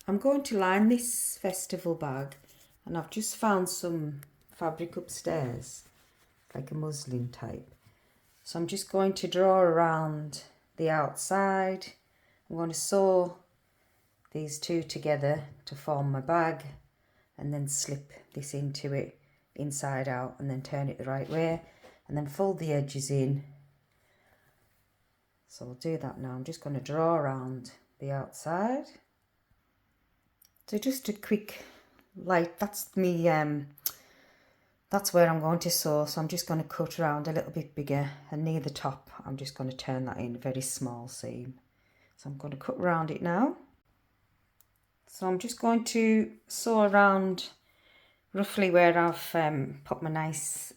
I'm going to line this festival bag, and I've just found some fabric upstairs, like a muslin type. So I'm just going to draw around the outside. I'm going to sew these two together to form my bag, and then slip this into it inside out, and then turn it the right way, and then fold the edges in. So I'll do that now. I'm just going to draw around the outside. So just a quick light, that's me, that's where I'm going to sew. So I'm just going to cut around a little bit bigger, and near the top I'm just going to turn that in a very small seam. So I'm going to cut around it now. So I'm just going to sew around roughly where I've put my nice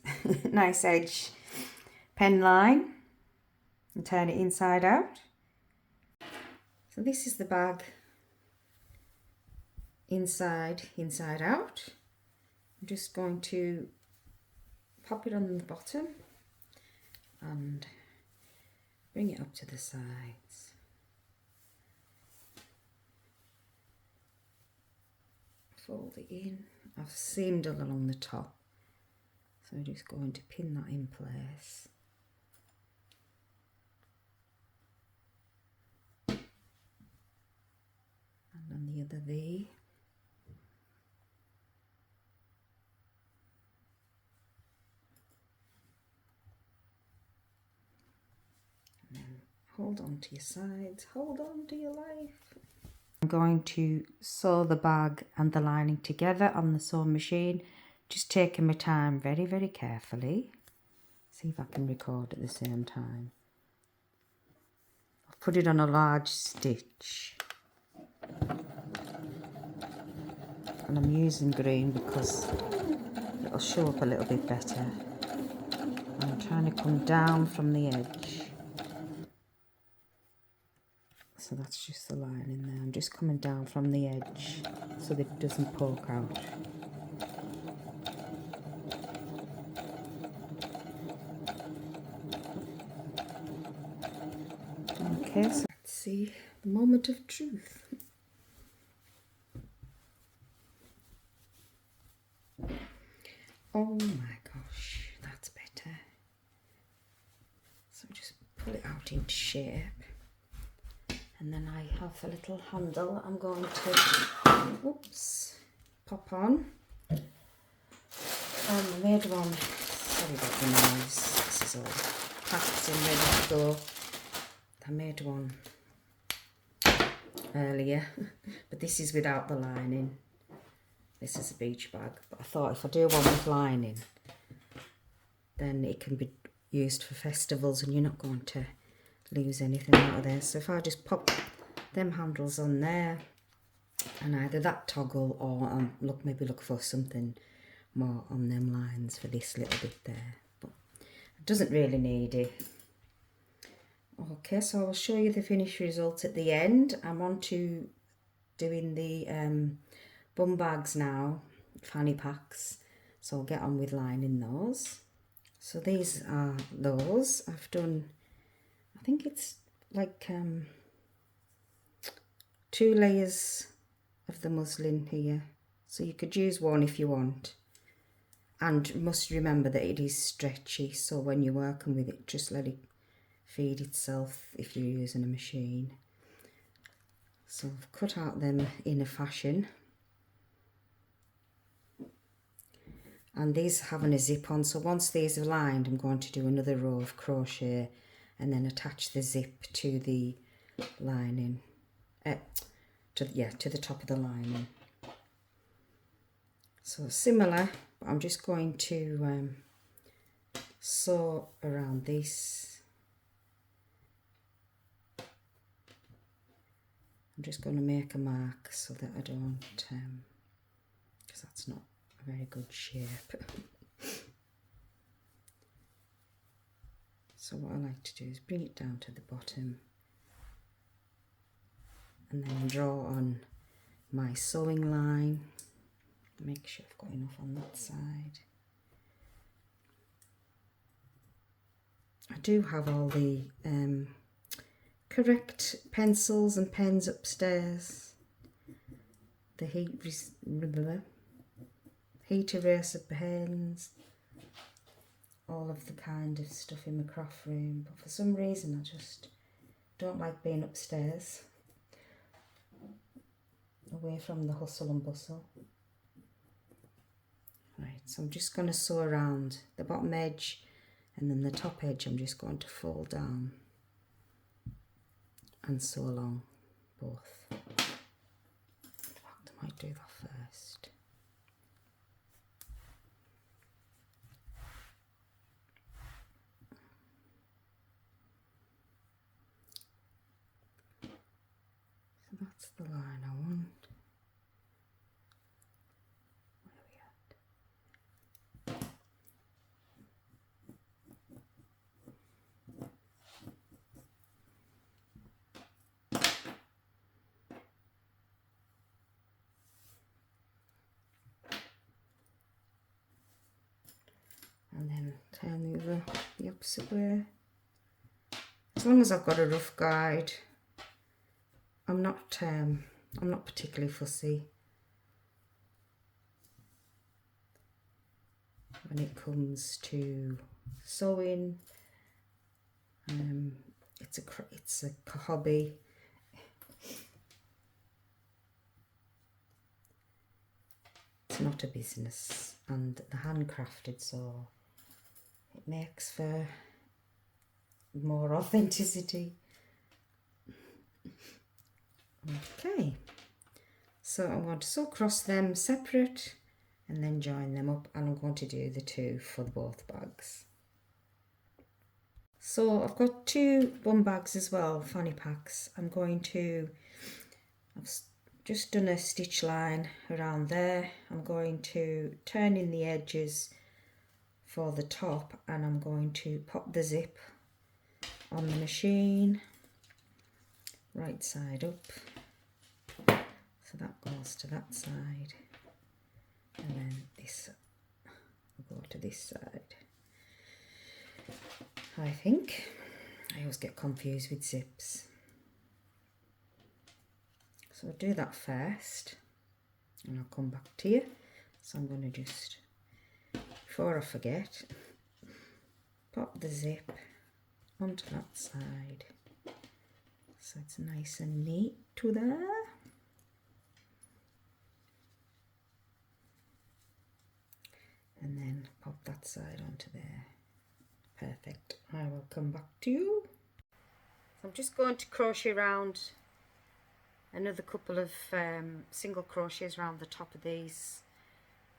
nice edge pen line, and turn it inside out. So this is the bag inside out. I'm just going to pop it on the bottom and bring it up to the sides. Fold it in. I've seamed all along the top, so I'm just going to pin that in place. And on the other V. And then hold on to your sides, hold on to your life. I'm going to sew the bag and the lining together on the sewing machine, just taking my time very, very carefully. See if I can record at the same time. I've put it on a large stitch, and I'm using green because it'll show up a little bit better. I'm trying to come down from the edge. So that's just the line in there. I'm just coming down from the edge so that it doesn't poke out. Okay, so let's see the moment of truth. Oh my gosh, that's better. So just pull it out into shape. And then I have a little handle I'm going to, oops, pop on. I made one, sorry about the noise, this is all packed and ready to go. I made one earlier, but this is without the lining. This is a beach bag, but I thought if I do one with lining, then it can be used for festivals and you're not going to lose anything out of there. So if I just pop them handles on there, and either that toggle or maybe look for something more on them lines for this little bit there, but it doesn't really need it. Okay, so I'll show you the finished result at the end. I'm on to doing the bum bags now, fanny packs, so I'll get on with lining those. So these are those. I've done, I think it's like 2 layers of the muslin here, so you could use one if you want, and must remember that it is stretchy, so when you're working with it, just let it feed itself if you're using a machine. So I've cut out them in a fashion, and these having a zip on, so once these are lined I'm going to do another row of crochet and then attach the zip to the lining, to the top of the lining. So similar, but I'm just going to sew around this. I'm just going to make a mark so that I don't, because that's not a very good shape. So what I like to do is bring it down to the bottom and then draw on my sewing line. Make sure I've got enough on that side. I do have all the correct pencils and pens upstairs, the heat eraser pens, all of the kind of stuff in my craft room. But for some reason I just don't like being upstairs, away from the hustle and bustle. Right, so I'm just going to sew around the bottom edge, and then the top edge I'm just going to fold down and sew along both. In fact, I might do that first. So that's the line I want. And then turn the opposite way. As long as I've got a rough guide, I'm not particularly fussy when it comes to sewing. It's a hobby. It's not a business, and the handcrafted, so it makes for more authenticity. Okay, so I'm going to sew across them separate and then join them up, and I'm going to do the two for both bags. So I've got two bum bags as well, fanny packs. I've just done a stitch line around there. I'm going to turn in the edges for the top, and I'm going to pop the zip on the machine, right side up, so that goes to that side, and then this will go to this side. I think I always get confused with zips, so I'll do that first and I'll come back to you. So I'm going to just, before I forget, pop the zip onto that side so it's nice and neat to there. And then pop that side onto there. Perfect. I will come back to you. So I'm just going to crochet around another couple of single crochets around the top of these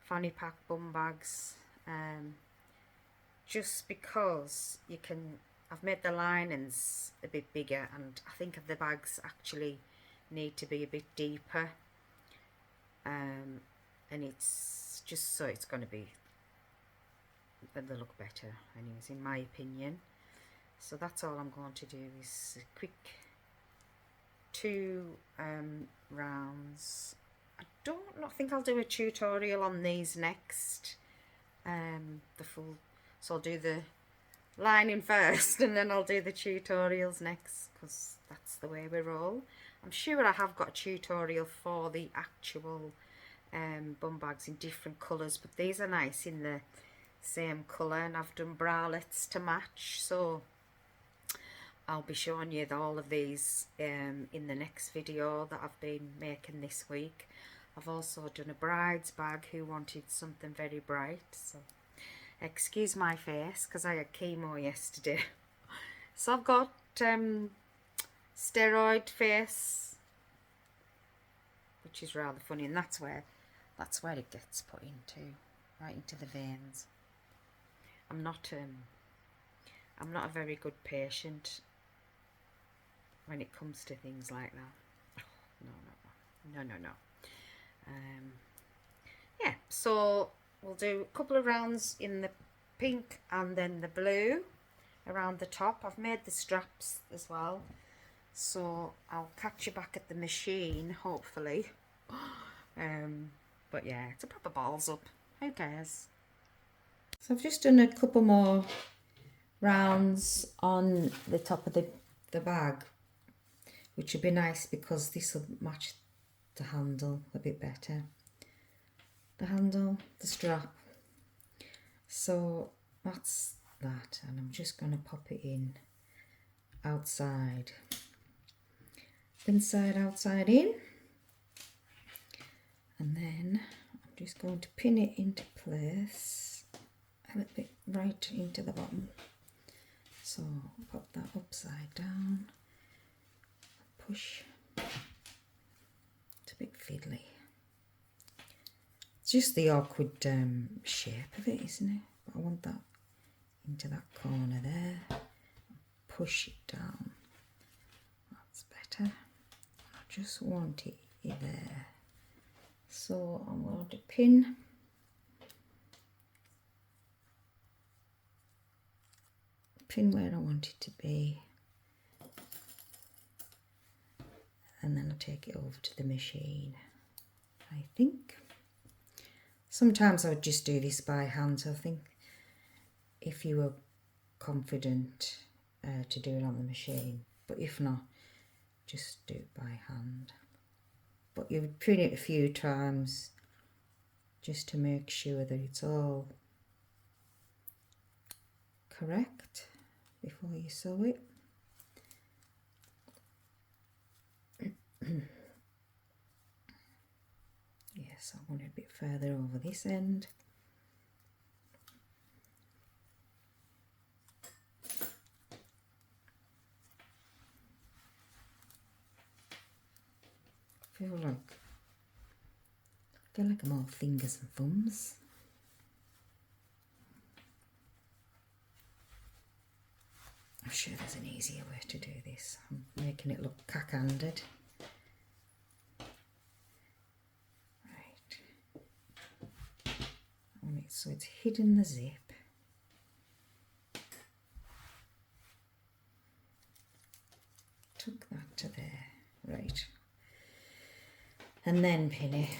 fanny pack bum bags, just because I've made the linings a bit bigger, and I think the bags actually need to be a bit deeper, and it's just so it's going to be, they look better anyways, in my opinion. So that's all I'm going to do, is a quick 2 rounds. I think I'll do a tutorial on these next, so I'll do the lining first and then I'll do the tutorials next, because that's the way we roll. I'm sure I have got a tutorial for the actual bum bags in different colours, but these are nice in the same colour, and I've done bralettes to match, so I'll be showing you all of these in the next video that I've been making this week. I've also done a bride's bag who wanted something very bright, so excuse my face because I had chemo yesterday. So I've got steroid face, which is rather funny, and that's where it gets put into, right into the veins. I'm not a very good patient when it comes to things like that. No. Yeah, so we'll do a couple of rounds in the pink and then the blue around the top. I've made the straps as well, so I'll catch you back at the machine hopefully. But yeah, it's a proper balls up, who cares. So I've just done a couple more rounds on the top of the bag, which would be nice because this will match the handle a bit better. The handle, the strap. So that's that, and I'm just going to pop it in outside. Inside, outside, in. And then I'm just going to pin it into place a little bit right into the bottom. So pop that upside down, push. It's a bit fiddly. It's just the awkward shape of it, isn't it? But I want that into that corner there. Push it down. That's better. I just want it there. So I'm going to pin where I want it to be, and then I'll take it over to the machine. I think sometimes I would just do this by hand. So I think if you were confident to do it on the machine, but if not, just do it by hand. But you would print it a few times just to make sure that it's all correct before you sew it. Yes, I want it a bit further over this end. I feel like I'm all fingers and thumbs. I'm sure there's an easier way to do this. I'm making it look cack-handed. Right. I want it so it's hidden the zip. Tuck that to there. Right. And then pin it.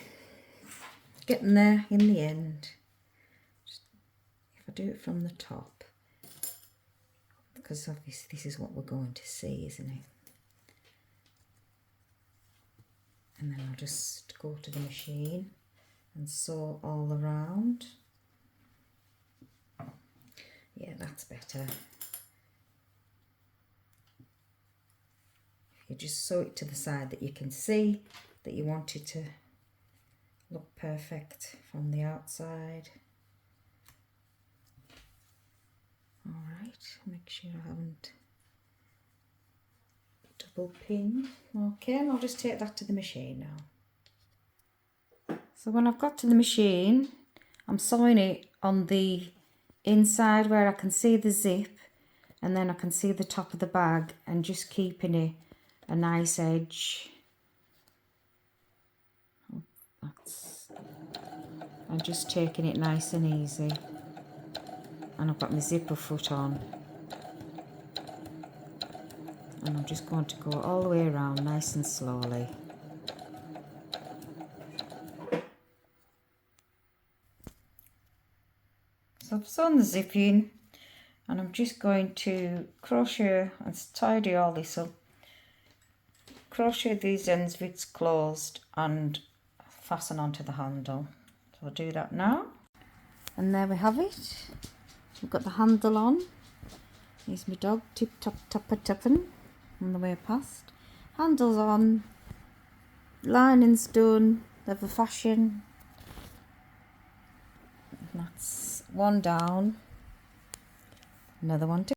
Getting there in the end. Just, if I do it from the top, because obviously this is what we're going to see, isn't it? And then I'll just go to the machine and sew all around. Yeah, that's better. You just sew it to the side that you can see that you want it to look perfect from the outside. Alright, make sure I haven't double pinned. Okay, and I'll just take that to the machine now. So when I've got to the machine, I'm sewing it on the inside where I can see the zip, and then I can see the top of the bag, and just keeping it a nice edge. I'm just taking it nice and easy, and I've got my zipper foot on, and I'm just going to go all the way around nice and slowly. So I've sewn the zip in, and I'm just going to crochet and tidy all this up. Crochet these ends if it's closed and fasten onto the handle. So I'll do that now. And there we have it. We've got the handle on. Here's my dog, tip top topper tupping on the way past. Handle's on, lining's done, leather fashion. And that's one down, another one to